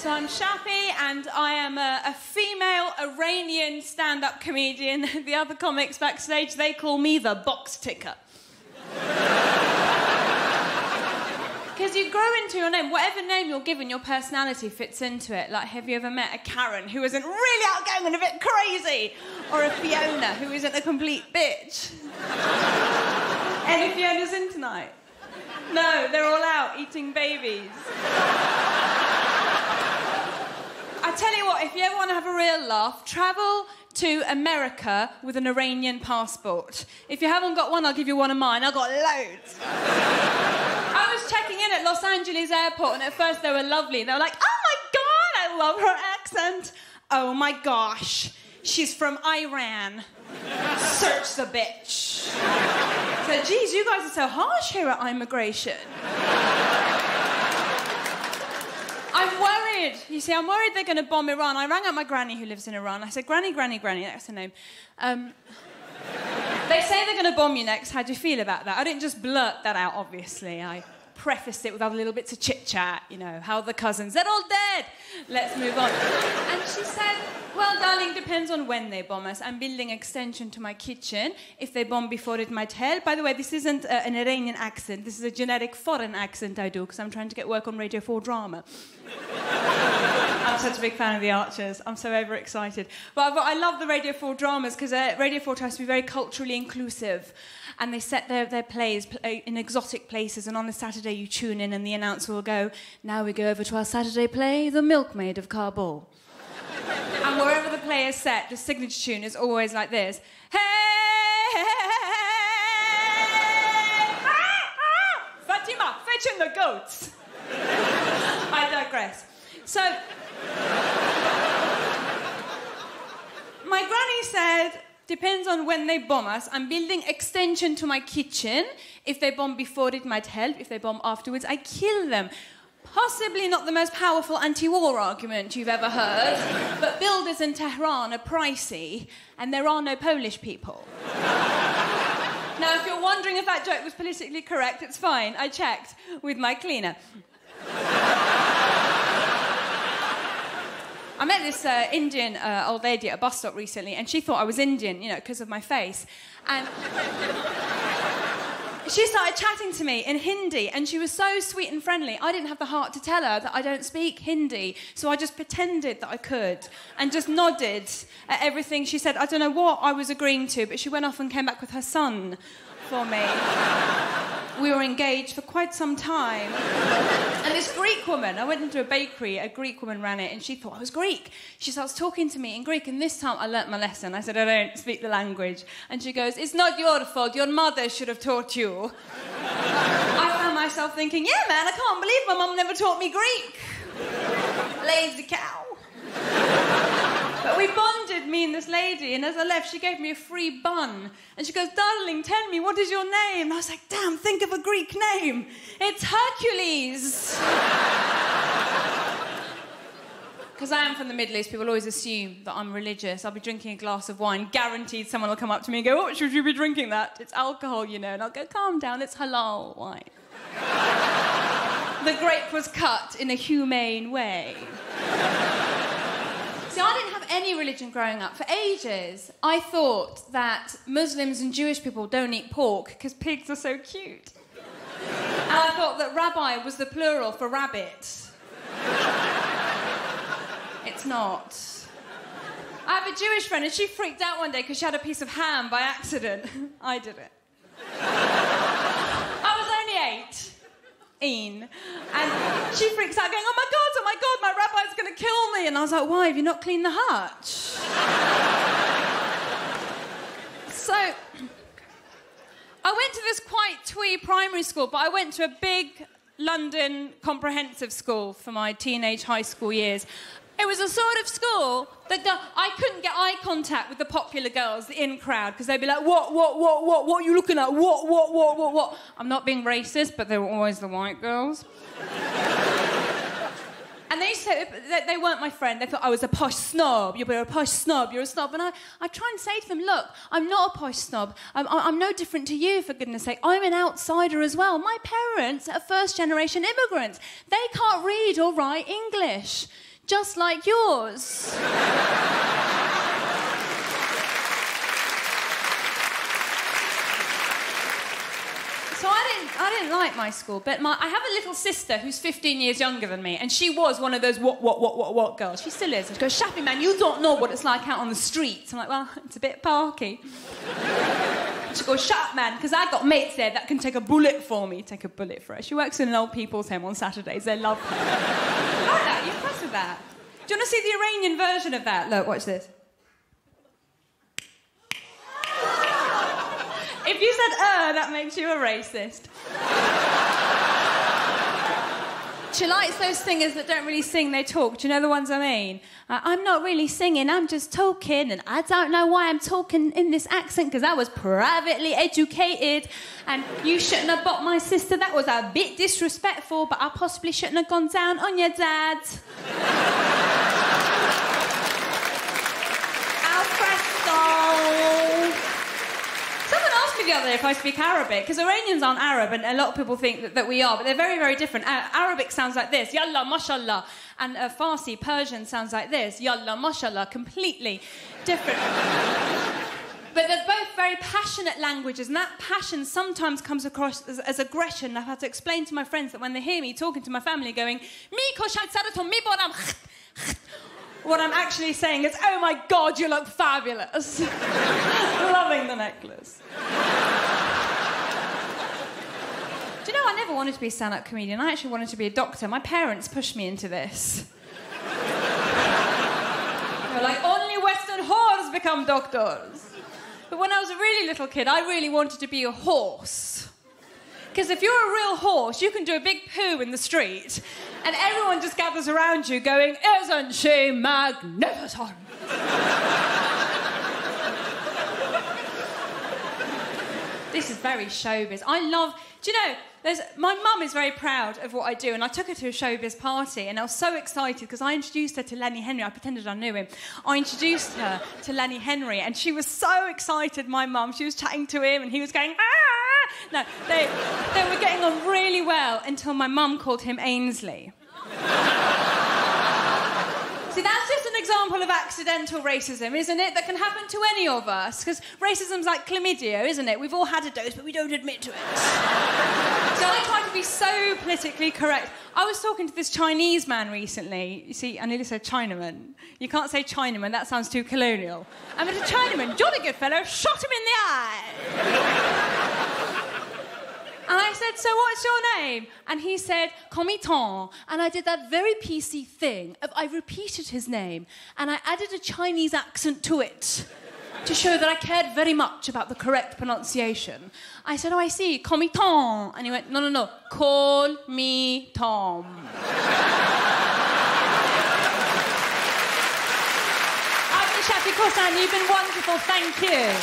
So I'm Shappi, and I am a female Iranian stand-up comedian. The other comics backstage, they call me the box ticker. Because you grow into your name. Whatever name you're given, your personality fits into it. Like, have you ever met a Karen who isn't really outgoing and a bit crazy? Or a Fiona who isn't a complete bitch? Any Fionas in tonight? No, they're all out eating babies. I tell you what, if you ever want to have a real laugh, travel to America with an Iranian passport. If you haven't got one, I'll give you one of mine. I've got loads. I was checking in at Los Angeles airport, and at first they were lovely. They were like, oh my God, I love her accent. Oh my gosh, she's from Iran. Search the bitch. So, geez, you guys are so harsh here at immigration. I'm worried. You see, I'm worried they're going to bomb Iran. I rang up my granny who lives in Iran. I said, Granny, that's her name. They say they're going to bomb you next. How do you feel about that? I didn't just blurt that out, obviously. I prefaced it with other little bits of chit-chat, you know, how are the cousins? They're all dead. Let's move on. And she said, well, darling, depends on when they bomb us. I'm building an extension to my kitchen. If they bomb before, it might help. By the way, this isn't an Iranian accent. This is a generic foreign accent I do, because I'm trying to get work on Radio 4 drama. I'm such a big fan of The Archers. I'm so overexcited. But I love the Radio 4 dramas, because Radio 4 tries to be very culturally inclusive. And they set their plays in exotic places, and on a Saturday you tune in and the announcer will go, now we go over to our Saturday play, The Milkmaid of Kabul. And wherever the play is set, the signature tune is always like this. Hey, Fatima, fetching the goats. I digress. So, my granny said, depends on when they bomb us. I'm building extension to my kitchen. If they bomb before, it might help. If they bomb afterwards, I kill them. Possibly not the most powerful anti-war argument you've ever heard, but builders in Tehran are pricey, and there are no Polish people. Now, if you're wondering if that joke was politically correct, it's fine. I checked with my cleaner. I met this Indian old lady at a bus stop recently, and she thought I was Indian, you know, because of my face. And she started chatting to me in Hindi, and she was so sweet and friendly. I didn't have the heart to tell her that I don't speak Hindi, so I just pretended that I could and just nodded at everything she said. I don't know what I was agreeing to, but she went off and came back with her son for me. We were engaged for quite some time. And this Greek woman, I went into a bakery, a Greek woman ran it, and she thought I was Greek. She starts talking to me in Greek, and this time I learnt my lesson. I said, I don't speak the language. And she goes, it's not your fault, your mother should have taught you. I found myself thinking, yeah, man, I can't believe my mum never taught me Greek. Lazy cow. But we bonded, me and this lady, and as I left, she gave me a free bun. And she goes, darling, tell me, what is your name? And I was like, damn, think of a Greek name. It's Hercules. Because I am from the Middle East, people always assume that I'm religious. I'll be drinking a glass of wine, guaranteed someone will come up to me and go, what should you be drinking that? It's alcohol, you know. And I'll go, calm down, it's halal wine. The grape was cut in a humane way. See, I didn't have any religion growing up. For ages, I thought that Muslims and Jewish people don't eat pork because pigs are so cute. And I thought that rabbi was the plural for rabbit. It's not. I have a Jewish friend, and she freaked out one day because she had a piece of ham by accident. I did it. I was only 8. And she freaks out going, oh my God, my rabbi's going to kill me. And I was like, why, have you not cleaned the hutch? So, I went to this quite twee primary school, but I went to a big London comprehensive school for my teenage high school years. It was a sort of school that I couldn't get eye contact with the popular girls, the in crowd, because they'd be like, what are you looking at? What? I'm not being racist, but they were always the white girls. And they used to say they weren't my friend. They thought I was a posh snob. You're a posh snob. You're a snob. And I try and say to them, look, I'm not a posh snob. I'm no different to you, for goodness sake. I'm an outsider as well. My parents are first-generation immigrants. They can't read or write English. just like yours. So I didn't like my school, but I have a little sister who's 15 years younger than me, and she was one of those what girls. She still is. And she goes, Shappi, man, you don't know what it's like out on the streets. I'm like, well, it's a bit parky. She goes, shut up, man, because I've got mates there that can take a bullet for me. Take a bullet for her. She works in an old people's home on Saturdays. They love her. I like that. You're impressed with that? Do you want to see the Iranian version of that? Look, watch this. If you said, that makes you a racist. She likes those singers that don't really sing, they talk. Do you know the ones I mean? I'm not really singing, I'm just talking, and I don't know why I'm talking in this accent, because I was privately educated, and you shouldn't have bought my sister. That was a bit disrespectful, but I possibly shouldn't have gone down on your dad. Al fresco. Someone asked me the other day if I speak Arabic, because Iranians aren't Arab, and a lot of people think that we are, but they're very, very different. Arabic sounds like this, yalla, mashallah, and Farsi, Persian, sounds like this, yalla, mashallah, completely different. But they're both very passionate languages, and that passion sometimes comes across as aggression. I've had to explain to my friends that when they hear me talking to my family going, what I'm actually saying is, oh my God, you look fabulous. Loving the necklace. Do you know, I never wanted to be a stand-up comedian. I actually wanted to be a doctor. My parents pushed me into this. They were like, only Western whores become doctors. But when I was a really little kid, I really wanted to be a horse. Because if you're a real horse, you can do a big poo in the street, and everyone just gathers around you going, isn't she magnificent? This is very showbiz. I love... Do you know, my mum is very proud of what I do, and I took her to a showbiz party, and I was so excited because I introduced her to Lenny Henry. I pretended I knew him. I introduced her to Lenny Henry, and she was so excited, my mum. She was chatting to him, and he was going, ah! No, they were getting on really well until my mum called him Ainsley. See, that's just an example of accidental racism, isn't it? That can happen to any of us. Because racism's like chlamydia, isn't it? We've all had a dose, but we don't admit to it. So I try to be so politically correct. I was talking to this Chinese man recently. You see, I nearly said Chinaman. You can't say Chinaman, that sounds too colonial. I met a Chinaman, jolly good fellow, shot him in the eye. And I said, so what's your name? And he said, Comiton. And I did that very PC thing of I repeated his name and I added a Chinese accent to it to show that I cared very much about the correct pronunciation. I said, oh, I see, Comiton. And he went, no, call me Tom. I've been Shappi Khorsandi. You've been wonderful. Thank you.